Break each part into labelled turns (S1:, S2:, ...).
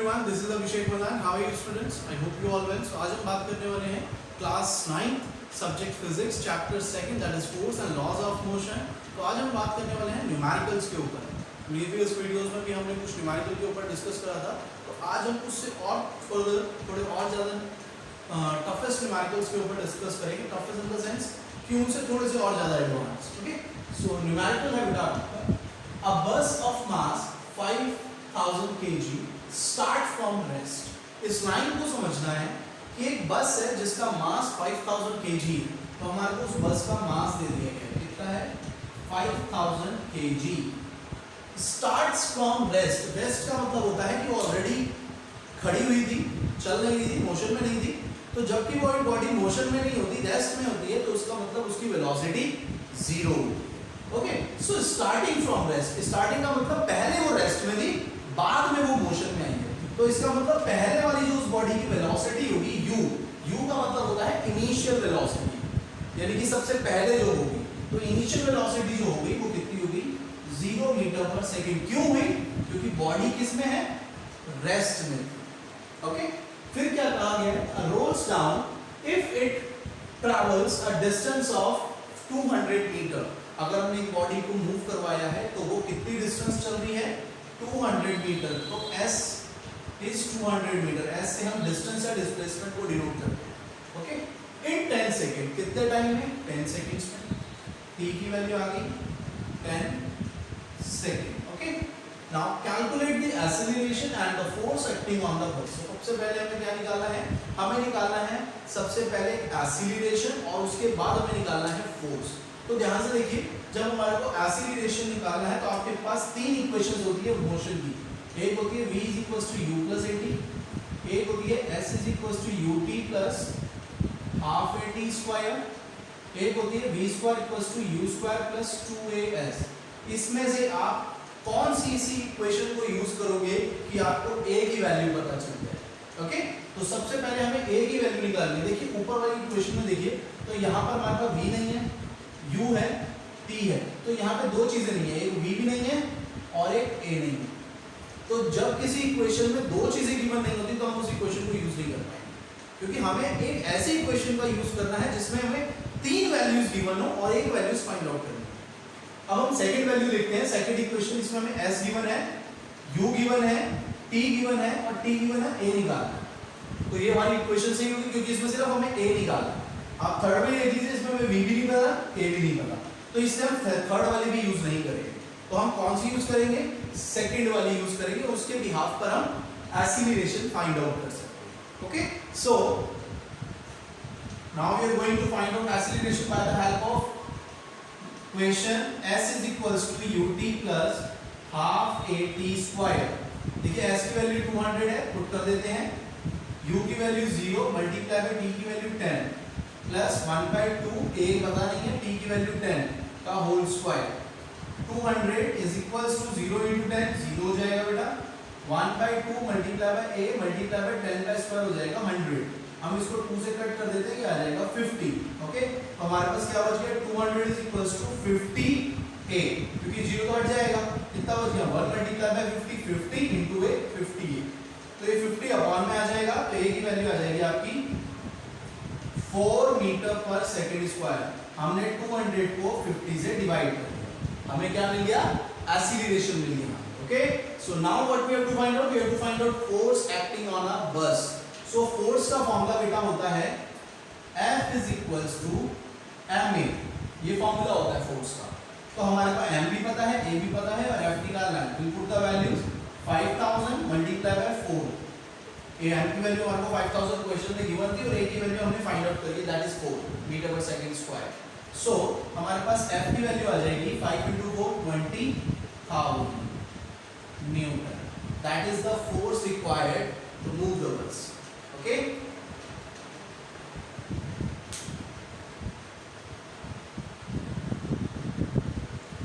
S1: everyone, this is Abhishek Madan. How are you students? I hope you all well. So आज हम बात करने वाले हैं class 9 subject physics chapter 2 that is force and laws of motion. तो आज हम बात करने वाले हैं न्यूमेरिकल्स के ऊपर। प्रीवियस वीडियोस में भी हमने कुछ न्यूमेरिकल के ऊपर डिस्कस करा था, तो आज हम उससे और फर्दर थोड़े और ज़्यादा टफेस्ट न्यूमेरिकल्स के ऊपर डिस्कस करेंगे। टफेस्ट इन द सेंस कि उनसे थोड़े से और ज़्यादा एडवांस। ओके, सो न्यूमेरिकल है बेटा, अ बस of mass 5000 kg start from rest. इस लाइन को समझना है कि एक बस है जिसका मास 5000 kg है, तो हमारे को उस बस का मास दे दिया गया है, कितना है 5000 kg। Starts from rest. Rest का मतलब होता है कि वो ऑलरेडी खड़ी हुई थी, चल नहीं रही थी, मोशन में नहीं थी। तो जबकि वो बॉडी मोशन में नहीं होती, रेस्ट में होती है, तो उसका मतलब उसकी velocity zero. Okay, so starting from rest. Starting का मतलब पहले वो रेस्ट में थी, बाद में वो मोशन में आई है, तो इसका मतलब पहले वाली जो उस बॉडी की वेलोसिटी होगी u, u का मतलब होता है इनिशियल वेलोसिटी, यानी कि सबसे पहले जो होगी। तो इनिशियल वेलोसिटी जो होगी वो कितनी होगी 0 मीटर पर सेकंड। क्यों हुई? क्योंकि बॉडी किस में है, रेस्ट में। ओके, फिर क्या कहा गया, rolls down if it travels a distance of 200 metre. अगर हमने एक बॉडी को मूव करवाया है तो वो कितनी डिस्टेंस चल रही है 200 मीटर। तो s इज 200 मीटर। s से हम डिस्टेंस या डिस्प्लेसमेंट को डिनोट करते हैं। ओके, इन 10 सेकेंड। कितने टाइम में? 10 सेकेंड्स में। t की वैल्यू आ गई 10 second. Okay, now calculate the acceleration and the force acting on the bus. सबसे पहले हमें क्या निकालना है? हमें निकालना है सबसे पहले एक्सीलरेशन और उसके बाद हमें निकालना है फोर्स। तो ध्यान से देखिए, जब हमारे को एक्सीलरेशन निकालना है तो आपके पास तीन इक्वेशंस होती है मोशन की। एक होती है v = u + at, एक होती है s = ut + ½ at², एक होती है v² = u² + 2as। इसमें से आप कौन सी इसी इक्वेशन को यूज करोगे कि आपको a की वैल्यू पता चल जाए। ओके, तो सबसे पहले हमें a की वैल्यू निकालनी है। देखिए ऊपर वाली इक्वेशन में देखिए, तो यहाँ पर हमारे पास v नहीं है, u है, t है, तो यहाँ पे दो चीजें नहीं है, एक v भी नहीं है और एक a नहीं है। तो जब किसी इक्वेशन में दो चीजें गिवन नहीं होती तो हम उस इक्वेशन को यूज नहीं कर पाएंगे, क्योंकि हमें एक ऐसी इक्वेशन का यूज करना है जिसमें हमें तीन वैल्यूज गिवन हो और एक वैल्यूज फाइंड आउट करनी है। अब हम सेकंड वैल्यू लिखते हैं। सेकंड इक्वेशन, इसमें हमें s गिवन है, u गिवन है, t गिवन है और t गिवन है, a निकालना है। तो ये हमारी इक्वेशन सही होगी क्योंकि इसमें सिर्फ हमें a निकालना है। आप थर्ड में देख लीजिए, इसमें हमें v भी नहीं पता, a भी नहीं पता, तो इससे हम थर्ड वाली भी यूज नहीं करेंगे। तो हम कौन सी यूज करेंगे? सेकंड वाली यूज करेंगे, उसके बिहाफ पर हम एक्सीलरेशन फाइंड आउट कर सकते हैं। Okay, so now we are going to find out acceleration by the help of equation s = ut + ½ at²। देखिए s की वैल्यू 200 है, पुट कर देते हैं। u की वैल्यू 0 मल्टीप्लाई बाय t की वैल्यू 10 प्लस 1/2, a पता नहीं है, t की वैल्यू 10 का होल स्क्वायर। 200 = 0 × 10, 0 हो जाएगा बेटा। 1/2 multiply by a multiply by 10 का स्क्वायर हो जाएगा 100। हम इसको 2 से कट कर देते हैं, ये आ जाएगा 50। ओके, तो हमारे पास क्या बच गया? 200 = 50a, क्योंकि 0 तो हट जाएगा, कितना बच गया 1 मल्टीप्लाई बाय 50, 50 × a 50a, तो ये 50 अपॉन में आ जाएगा, तो a की वैल्यू आ जाएगी आपकी 4 मीटर पर सेकंड स्क्वायर। हमने 200 को 50 से डिवाइड कर दिया, हमें क्या मिल गया? एक्सीलरेशन मिल गया। Okay, so now what we have to find out? We have to find out force acting on a bus. So force का फार्मूला बेटा होता है F = ma। ये फार्मूला होता है फोर्स का। तो हमारे पास m भी पता है, a भी पता है और F निकालना है। We put the values 5000 multiply by 4। m की वैल्यू हमको 5000 क्वेश्चन में गिवन थी और a की वैल्यू हमने फाइंड आउट करी, that is 4 metre per second square. सो हमारे पास f की वैल्यू आ जाएगी 5 × 4 20,000 newton. That is the force required to move the bus. Okay,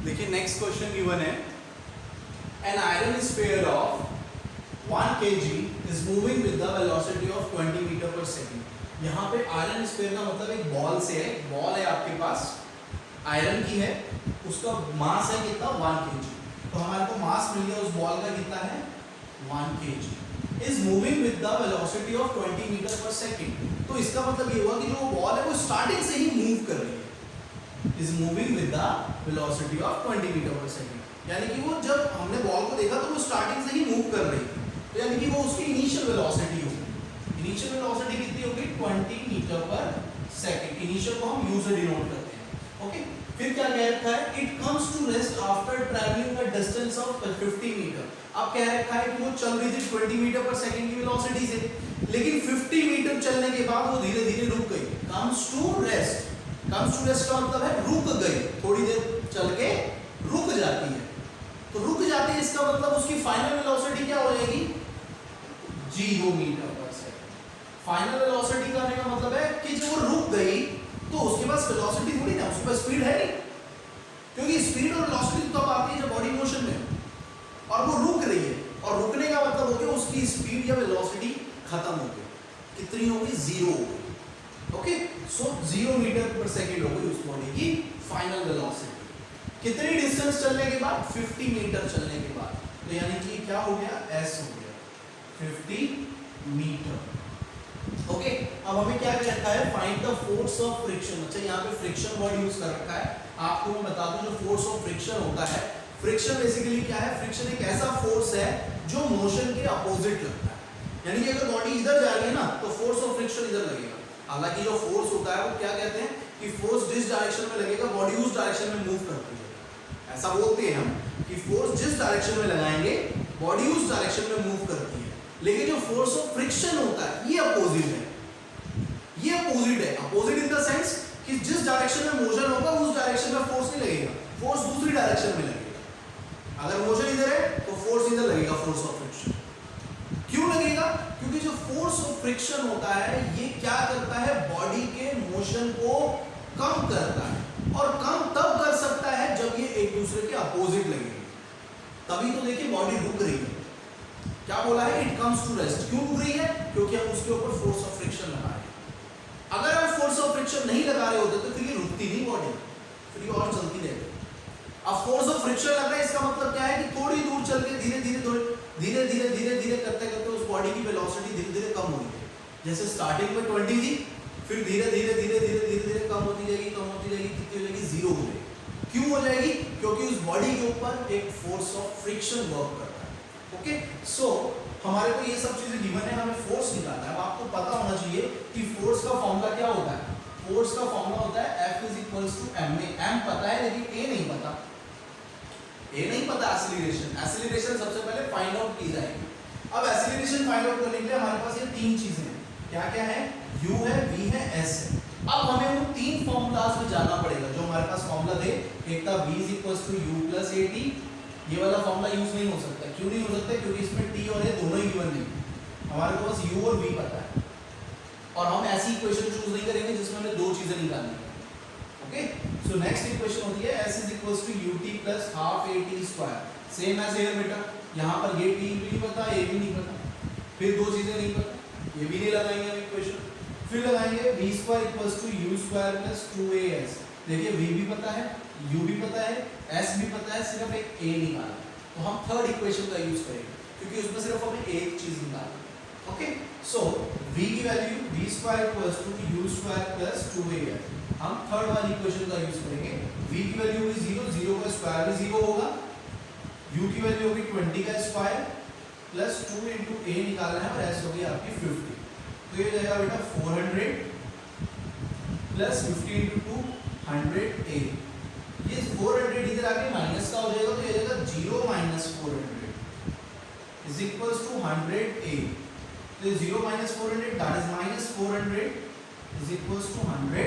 S1: देखिए नेक्स्ट क्वेश्चन गिवन है, an iron sphere of 1 kg is moving with the velocity of 20 metre per second. यहाँ पे iron sphere का मतलब एक ball से है, ball है आपके पास, आयरन की है, उसका मास है कितना 1 kg। तो हमारे को मास मिल गया उस बॉल का कितना है 1 kg। is moving with the velocity of 20 metre पर सेकेंड। तो इसका मतलब ये हुआ कि जो बॉल है वो स्टार्टिंग से ही मूव कर रही है, is moving with the velocity of 20 metre पर सेकेंड। यानी कि वो जब हमने बॉल को देखा तो वो स्टार्टिंग से ही मूव कर रही थी, तो यानी कि वो उसकी इनिशियल वेलोसिटी होगी। इनिशियल वेलोसिटी कितनी होगी? 20 मीटर पर सेकेंड। इनिशियल को हम यू से डिनोट करते हैं। ओके, फिर क्या कह रखा है? It comes to rest after travelling a distance of 50 metre. अब कह रखा है कि वो चल रही थी 20 मीटर पर सेकेंड की वेलोसिटी से, लेकिन 50 मीटर चलने के बाद वो धीरे धीरे रुक गई। Comes to rest, comes to rest का मतलब है रुक गई, थोड़ी देर चल के रुक जाती है। तो रुक जाती है, इसका मतलब उसकी फाइनल वेलोसिटी क्या हो जाएगी? 0 मीटर पर सेकेंड। फाइनल वेलोसिटी का मतलब है कि जब वो रुक गई तो उसके पास वेलोसिटी थोड़ी ना, उसके पास स्पीड है नहीं, क्योंकि स्पीड और वेलोसिटी तब आती है जब बॉडी मोशन में, और वो रुक रही है, और रुकने का मतलब हो गया उसकी स्पीड या वेलोसिटी खत्म हो गई। कितनी हो गई? 0 हो गई। ओके, सो 0 मीटर पर सेकेंड हो गई उस बॉडी की फाइनल वेलोसिटी। कितनी डिस्टेंस चलने के बाद? 50 मीटर चलने के बाद। तो यानी कि क्या हो गया? s हो गया 50 मीटर। ओके, अब हमें क्या कह रखा है? Find the force of friction. अच्छा, यहाँ पे फ्रिक्शन वर्ड यूज कर रखा है। आपको मैं बता दूं, जो फोर्स ऑफ फ्रिक्शन होता है, फ्रिक्शन बेसिकली क्या है? फ्रिक्शन एक ऐसा फोर्स है जो मोशन के अपोजिट लगता है। यानी कि अगर बॉडी इधर जा रही है ना, तो फोर्स ऑफ फ्रिक्शन इधर लगेगा। हालांकि जो फोर्स होता है वो क्या कहते हैं कि फोर्स जिस डायरेक्शन में लगेगा बॉडी उस डायरेक्शन में मूव करती है। ऐसा बोलते हैं हम कि फोर्स जिस डायरेक्शन में लगाएंगे बॉडी उस डायरेक्शन में मूव करती है। लेकिन जो फोर्स ऑफ फ्रिक्शन होता है ये अपोजिट है। ये अपोजिट है, अपोजिट इन द सेंस कि जिस डायरेक्शन में मोशन होगा उस डायरेक्शन में फोर्स नहीं लगेगा, फोर्स दूसरी डायरेक्शन में लगेगा। अगर मोशन इधर है तो फोर्स इधर लगेगा, फोर्स ऑफ फ्रिक्शन। क्यों लगेगा? क्योंकि जो फोर्स ऑफ फ्रिक्शन होता है ये क्या करता है? बॉडी के मोशन को कम करता है, और कम तब कर सकता है जब ये एक दूसरे के अपोजिट लगेंगे। तभी तो देखिए बॉडी रुक रही है। क्या बोला है? It comes to rest. क्यों रुक रही है? क्योंकि हम उसके ऊपर फोर्स ऑफ फ्रिक्शन लगा रहे हैं। अगर हम फोर्स ऑफ फ्रिक्शन नहीं लगा रहे होते तो फिर ये रुकती नहीं बॉडी, फिर ये और चलती रहेगी। अब फोर्स ऑफ फ्रिक्शन लग रहा है, इसका मतलब क्या है कि थोड़ी दूर चल के धीरे धीरे करते करते उस बॉडी की वेलोसिटी धीरे धीरे कम हो रही है। जैसे स्टार्टिंग में 20 थी, फिर धीरे धीरे कम होती जाएगी, कितनी हो जाएगी? 0 हो जाएगी। क्यों हो जाएगी? क्योंकि उस बॉडी के ऊपर एक फोर्स ऑफ फ्रिक्शन वर्क कर रहा है। ओके, सो हमारे को ये सब चीजें गिवन है, हमें फोर्स निकालना है। अब आपको पता होना चाहिए कि फोर्स का फॉर्मूला क्या होता है। फोर्स का फॉर्मूला होता है F = ma। m पता है लेकिन a नहीं पता। a नहीं पता एक्सीलरेशन। एक्सीलरेशन सबसे पहले फाइंड आउट की जाएगी। अब एक्सीलरेशन फाइंड आउट करने के लिए हमारे पास ये तीन चीजें हैं। क्या क्या है? u है, v है, s है। अब हमें उन तीन फॉर्मूलाज में जाना पड़ेगा जो हमारे पास फॉर्मूला थे। एक था v = u + at। ये वाला फॉर्मूला यूज नहीं हो सकता। क्यों नहीं हो सकता? क्योंकि इसमें t और a दोनों ही गिवन नहीं। हमारे को बस u और v पता है, और हम ऐसी इक्वेशन चूज नहीं करेंगे जिसमें हमें दो चीजें निकालनी है। ओके, सो नेक्स्ट इक्वेशन होती है s = ut + ½ at²। Same as here बेटा, यहाँ पर ये t भी नहीं पता, a भी नहीं पता, फिर दो चीजें नहीं पता, ये भी नहीं लगाएंगे हम इक्वेशन। फिर लगाएंगे v² = u² + 2as। देखिए v भी पता है, u भी पता है, s भी पता है, सिर्फ एक a निकालना है। तो हम थर्ड इक्वेशन का यूज करेंगे क्योंकि उसमें सिर्फ हमें एक चीज निकालनी है। ओके, सो v की वैल्यू v² = u² + 2as। हम थर्ड वाली इक्वेशन का यूज करेंगे। v की वैल्यू होगी 0, 0 का स्क्वायर भी 0 होगा, u की वैल्यू होगी 20 का स्क्वायर प्लस 2 × a निकालना है, और s होगी आपकी 50। तो ये जाएगा बेटा 400 प्लस 50 × 2 100a। ये 400 इधर आके माइनस का हो जाएगा, तो ये जाएगा 0 - 400 = 100a। तो 0 - 400 that is -400 = 100a।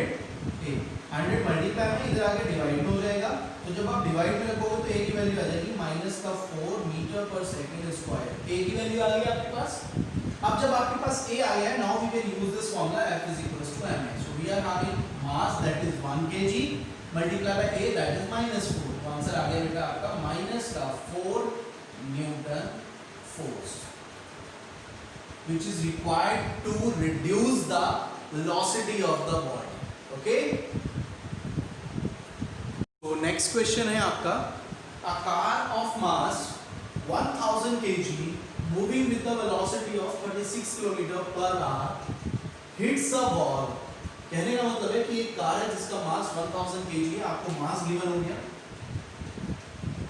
S1: 100 मल्टीप्लाई में इधर आके डिवाइड में हो जाएगा, तो जब आप डिवाइड में रखोगे तो a की वैल्यू आ जाएगी -4 metre per second square. a की वैल्यू आ गई आपके पास। अब जब आपके पास a आ गया है, now we can use this formula F = ma। So we are having mass that is 1 kg multiply by a that is -4। तो आंसर आ गया बेटा आपका -4 newton force which is required to reduce the velocity of the body. Okay? So next question है आपका, a car of mass 1000 kg moving with the velocity of 36 kilometre per hour hits a ball. कहने का मतलब है कि एक car है जिसका मास 1000 kg है, आपको मास गिवन हो गया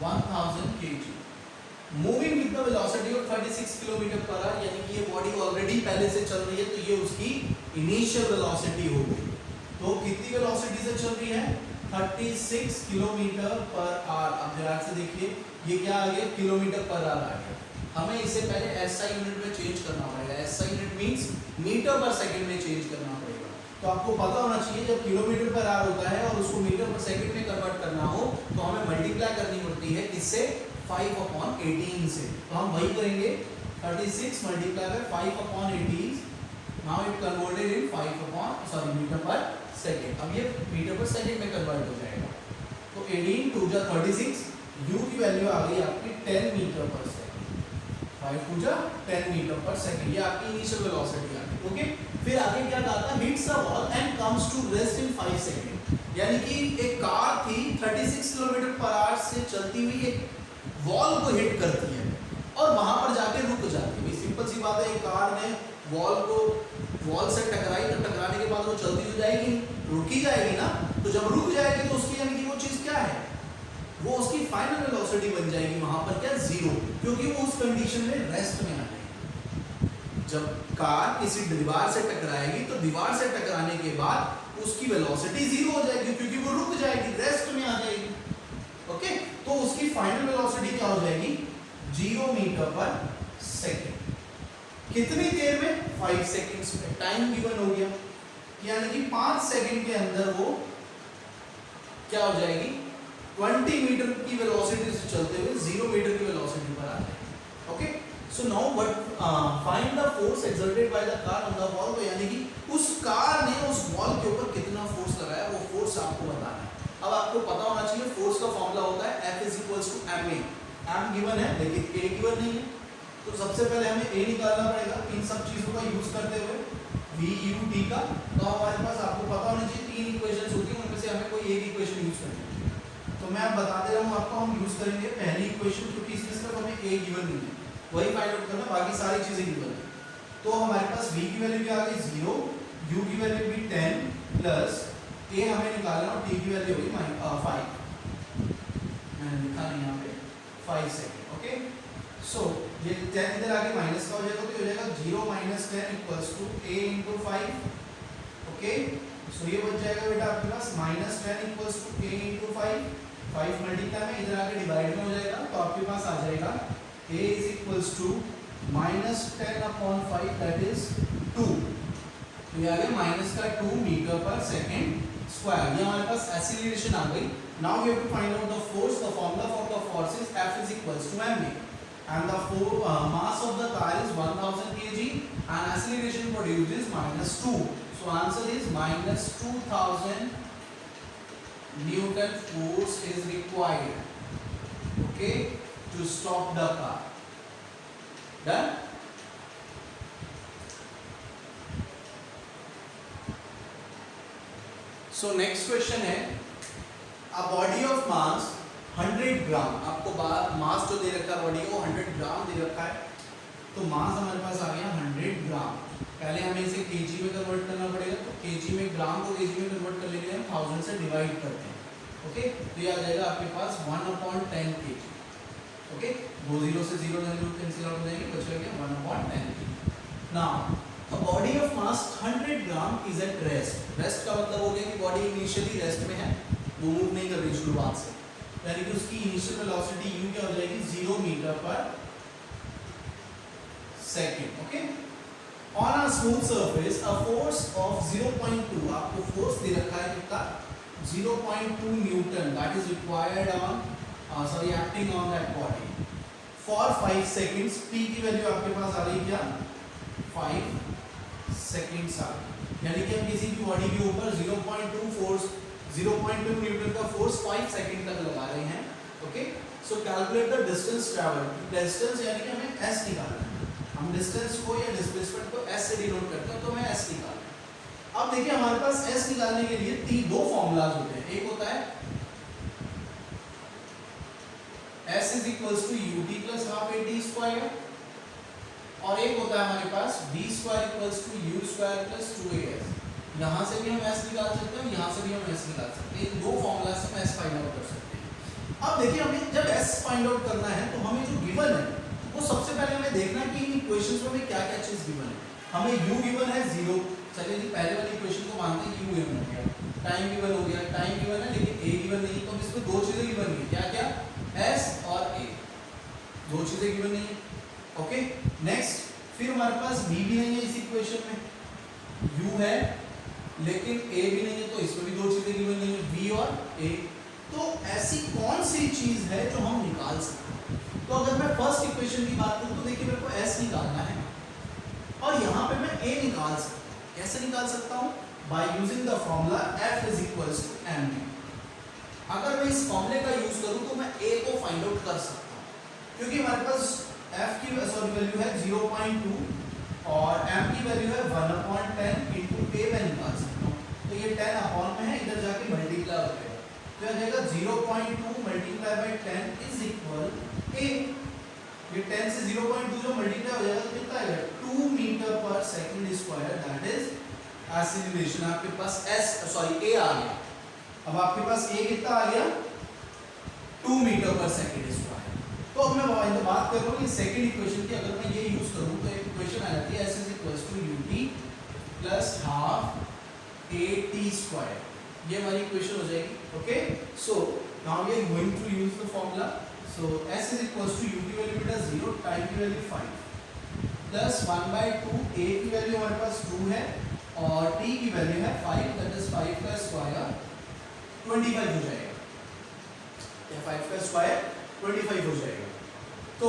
S1: 1000 kg, moving with the velocity of 36 kilometre per hour, यानी कि ये बॉडी ऑलरेडी पहले से चल रही है, तो ये उसकी इनिशियल वेलोसिटी हो गई। तो कितनी वेलोसिटी से चल रही है? 36 किलोमीटर पर आवर। अब ध्यान से देखिए, ये क्या आ गया? किलोमीटर पर आवर आ गया। हमें इसे पहले एसआई यूनिट में चेंज करना पड़ेगा। SI unit means metre per second में चेंज करना पड़ेगा। तो आपको पता होना चाहिए जब किलोमीटर पर आवर होता है और उसको मीटर पर सेकंड में कन्वर्ट करना हो तो हमें मल्टीप्लाई करनी पड़ती है किससे? 5/18 से। तो हम वही करेंगे, 36 multiply by 5/18, now it converted in metre per second. अब ये मीटर पर सेकंड में कन्वर्ट हो जाएगा। तो 18 2 जा 36, u की वैल्यू आ गई आपकी 10 मीटर पर सेकंड। 5 2 जा 10 मीटर पर सेकंड, ये आपकी इनिशियल वेलोसिटी आ गई। ओके, फिर आगे क्या कहा था? Hits a ball and comes to rest in 5 second. यानी कि एक कार थी 36 किलोमीटर पर आवर से चलती हुई एक वॉल को हिट करती है और वहां पर जाके रुक जाती है। सिंपल सी बात है, एक कार ने वॉल से टकराई तो टकराने के बाद वो चलती तो जाएगी, रुकी जाएगी ना। तो जब रुक जाएगी तो उसकी यानी कि वो चीज क्या है? वो उसकी फाइनल वेलोसिटी बन जाएगी वहां पर क्या? 0, क्योंकि वो उस कंडीशन में रेस्ट में आ जाएगी। जब कार किसी दीवार से टकराएगी तो दीवार से टकराने के बाद उसकी वेलोसिटी 0 हो जाएगी, क्योंकि वो रुक जाएगी, रेस्ट में आ जाएगी। ओके, तो उसकी फाइनल वेलोसिटी क्या हो जाएगी? 0 मीटर पर सेकंड। कितनी देर में? 5 सेकंड्स में। टाइम गिवन हो गया, यानी कि 5 सेकंड के अंदर वो क्या हो जाएगी? 20 मीटर की वेलोसिटी से चलते हुए 0 मीटर की वेलोसिटी पर आ जाएगी। Okay, so now what find the force exerted by the car on the wall. तो यानी कि उस कार ने उस वॉल के ऊपर कितना फोर्स लगाया, वो फोर्स आपको बताना है। अब आपको पता होना चाहिए फोर्स का फॉर्मूला होता है F = ma। m गिवन है लेकिन a गिवन नहीं है, तो सबसे पहले हमें a निकालना पड़ेगा इन सब चीजों का यूज करते हुए, VUT का। तो हमारे पास आपको पता होना चाहिए 3 इक्वेशंस होती हैं, उनमें से हमें कोई एक इक्वेशन यूज करनी है। तो मैं अब बता दे रहा हूँ आपको, हम यूज करेंगे पहली इक्वेशन, क्योंकि इसमें सिर्फ हमें a गिवन नहीं है, वही फाइंड आउट करना, बाकी सारी चीजें गिवन है। तो हमारे पास v की वैल्यू क्या आ गई? 0, u की वैल्यू भी 10 प्लस a हमें निकालना और t की वैल्यू होगी 5। मैंने लिखा नहीं यहाँ पे 5 सेकंड। ओके, सो ये 10 इधर आके माइनस का हो जाएगा, तो ये हो जाएगा 0 - 10 = a × 5। ओके, सो ये बच जाएगा बेटा आपके पास -10 = a × 5। 5 मल्टीप्लाई में इधर आके डिवाइड में हो जाएगा, तो आपके पास आ जाएगा a = -10/5, दैट इज 2। तो ये आ गया माइनस का 2 मीटर पर सेकंड स्क्वायर। ये हमारे पास एक्सीलरेशन आ गई। Now we have to find out the force. The formula for the force is F = ma, and the mass of the car is 1000 kg and acceleration produced is -2. So answer is -2000 Newton force is required, okay, to stop the car. Done? So next question है, a body of mass 100 ग्राम, आपको मास जो दे रखा है body को 100 ग्राम दे रखा है, तो मास हमारे पास आ गया 100 ग्राम। पहले हमें इसे केजी में कन्वर्ट करना पड़ेगा, तो केजी में ग्राम को केजी में कन्वर्ट करने के लिए हम 1000 से डिवाइड करते हैं। ओके, तो ये आ जाएगा आपके पास 1/10 kg। ओके, 2 0 से 0 कैंसिल आउट हो जाएंगे, बच गया 1/10 kg। Now a body of mass 100 gram is at rest। Rest का मतलब हो गया कि बॉडी इनिशियली रेस्ट में है, वो मूव नहीं कर रही शुरुआत से, यानी कि उसकी इनिशियल वेलोसिटी u क्या हो जाएगी? 0 metre per second. Okay, on a smooth surface a force of 0.2, आपको फोर्स दे रखा है कितना? 0.2 Newton, that is required on acting on that body for 5 seconds. p की वैल्यू आपके पास आ रही क्या? 5 सेकंड्स आ रही, यानी कि हम किसी भी बॉडी के ऊपर 0.2 न्यूटन का फोर्स 5 सेकंड तक लगा रहे हैं। Okay, so calculate the distance travel. Distance यानी कि हमें s निकालना है, हम डिस्टेंस को या डिस्प्लेसमेंट को s से डिनोट करते हैं, तो हमें s निकालना है। अब देखिए हमारे पास s निकालने के लिए 2 फॉर्मूलाज होते हैं। एक होता है s = ut + ½ at², और एक होता है हमारे पास b square equals to u square plus 2as। यहाँ से भी हम s निकाल सकते हैं, यहाँ से भी हम s निकाल सकते हैं। इन दो फॉर्मूला से हम s फाइंड आउट कर सकते हैं। अब देखिए हमें जब s फाइंड आउट करना है तो हमें जो गिवन है वो सबसे पहले हमें देखना है कि इन इक्वेशंस में हमें क्या-क्या चीज गिवन है। हमें u गिवन है 0। चलिए जी पहले वाली इक्वेशन को मानते हैं u गिवन हो गया, टाइम गिवन हो गया, टाइम गिवन है लेकिन a गिवन नहीं, तो इसमें दो चीजें गिवन है, क्या-क्या, s और a, दो चीजें गिवन नहीं है। ओके, नेक्स्ट फिर हमारे पास b भी नहीं है इस इक्वेशन में, u है लेकिन a भी नहीं है, तो इसमें भी दो चीजें गिवन नहीं है, b और a। तो ऐसी कौन सी चीज है जो हम निकाल सकते हैं? तो अगर मैं फर्स्ट इक्वेशन की बात करूं तो देखिए मेरे को s निकालना है और यहाँ पे मैं a निकाल सकता हूँ। कैसे निकाल सकता हूँ? By using the formula f is equals to mb। अगर मैं इस फॉर्मूले का यूज करूं तो मैं a को फाइंड आउट कर सकता हूँ, क्योंकि हमारे पास f की वैल्यू है 0.2 और m की वैल्यू है 1/10 इनटू a मैं निकाल सकता हूँ। तो ये 10 अपॉन में है, इधर जाके मल्टीप्लाई हो जाएगा, तो आ जाएगा 0.2 multiply by 10 is equal a। ये 10 से 0.2 जो मल्टीप्लाई हो जाएगा तो कितना आएगा 2 metre per second square, that is acceleration. आपके पास a आ गया। अब आपके पास a कितना आ गया 2 मीटर पर सेकंड स्क्वायर। तो अब मैं बात कर रहा हूँ ये सेकंड इक्वेशन की, अगर मैं ये यूज करूँ तो एक इक्वेशन आ जाती है s is equals to ut plus half at square. ये हमारी इक्वेशन हो जाएगी। Okay, so now we are going to use the formula. So s is equals to u की वैल्यू बेटा 0, टाइम की वैल्यू 5 प्लस 1/2, a की value हमारे पास 2 है और t की वैल्यू है 5, दैट इज 5 का स्क्वायर 25 हो जाएगा। या 5 का स्क्वायर 25 हो जाएगा। तो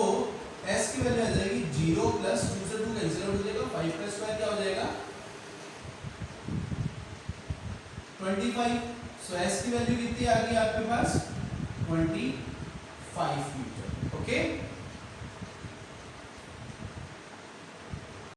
S1: s की वैल्यू आ जाएगी 0 प्लस 2 से 2 कैंसिल आउट हो जाएगा, 5 का स्क्वायर क्या हो जाएगा 25। सो s की वैल्यू कितनी आ गई आपके पास 25 मीटर।